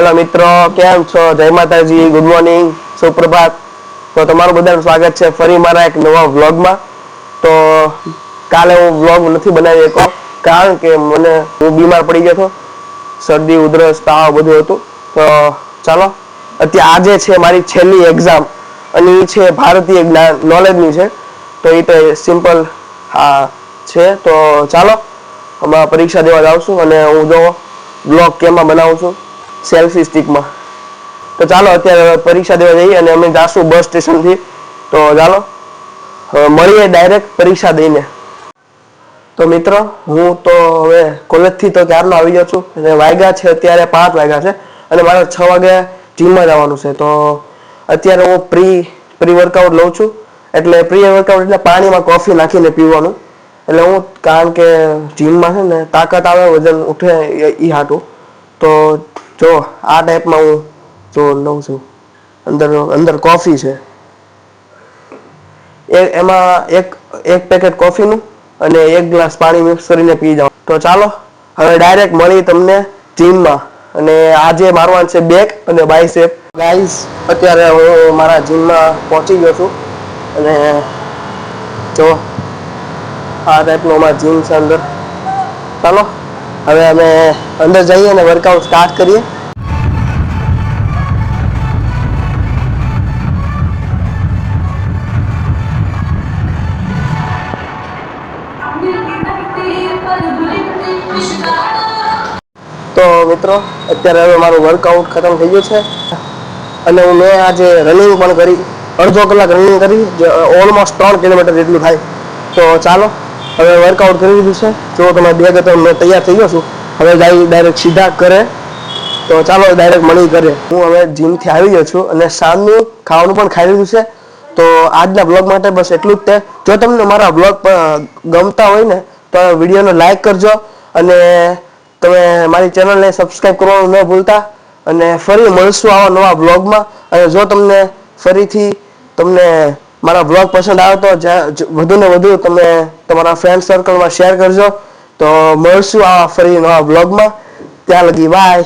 Hello મિત્રો, કેમ છો? જય માતાજી, ગુડ મોર્નિંગ, સુપ્રભાત. તો તમારું બધાનું સ્વાગત છે ફરી મારા એક નવા વ્લોગમાં. તો કાલે હું વ્લોગ નથી બનાવી શક્યો કારણ કે હું બીમાર પડી ગયો હતો. શરદી, ઉધરસ, તાવ બધું હતું. તો ચાલો, આજે છે મારી છેલ્લી એક્ઝામ અને એ છે ભારતીય જ્ઞાન નોલેજની છે. તો એ તો સિમ્પલ છે. તો ચાલો, હમણાં પરીક્ષા દેવા જાઉં છું અને હું જો બ્લોગ કેમાં બનાવું છું, સેલ્ફી સ્ટિકમાં. તો ચાલો અત્યારે પરીક્ષા દેવા જઈએ અને અમે જાશું બસ સ્ટેશનથી. તો ચાલો મળીએ ડાયરેક્ટ પરીક્ષા દઈને. તો મિત્રો, હું તો હવે કોલેજથી તો ક્યારનો આવી ગયો છું અને વાગ્યા છે અત્યારે 5 વાગ્યા છે અને મારે 6 વાગે જીમમાં જવાનું છે. તો અત્યારે હું પ્રી વર્કઆઉટ લઉં છું. એટલે પ્રી વર્કઆઉટ એટલે પાણીમાં કોફી નાખીને પીવાનું. એટલે હું કારણ કે જીમમાં છે ને તાકાત આવે, વજન ઉઠે એ હાટું. તો જો આ ટાઈપમાં હું જો લઉં છું. અંદર કોફી છે, એમાં એક પેકેટ કોફીનું અને 1 ગ્લાસ પાણી મિક્સ કરીને પી જાઉં. તો ચાલો હવે ડાયરેક્ટ મળી તમને જીમમાં. અને આજે મારવાનું છે બેક અને બાયસેપ. ગાઈસ, અત્યારે હું મારા જીમમાં પહોંચી ગયો છું અને જો આ ટાઈપનો અમારા જીમ છે અંદર. ચાલો હવે અમે અંદર જઈએ અને વર્કઆઉટ સ્ટાર્ટ કરીએ. તો મિત્રો, અત્યારે હવે મારું વર્કઆઉટ ખતમ થઈ ગયું છે અને મેં આજે રનિંગ પણ કરી. અડધો કલાક રનિંગ કરી, જે ઓલમોસ્ટ 3 કિલોમીટર જેટલું થાય. તો ચાલો હવે વર્કઆઉટ કરી દીધું છે. જો તમે બે તો મેં તૈયાર થઈ ગયો છું. હવે જઈ ડાયરેક્ટ સીધા કરે. તો ચાલો ડાયરેક્ટ મળી કરે. હું હવે જીમથી આવી ગયો છું અને સાંજનું ખાવાનું પણ ખાઈ લીધું છે. તો આજના બ્લોગ માટે બસ એટલું જ તે. જો તમને મારા બ્લોગ ગમતા હોય ને તો વિડીયોને લાઈક કરજો અને તમે મારી ચેનલને સબસ્ક્રાઈબ કરવાનું ન ભૂલતા. અને ફરી મળશું આવા નવા બ્લોગમાં. અને જો ફરીથી તમને મારા બ્લોગ પસંદ આવે તો વધુ ને વધુ તમે તમારા ફ્રેન્ડ સર્કલમાં શેર કરજો. તો મળશું આવા ફરી નવા બ્લોગમાં. ત્યાં લગી બાય.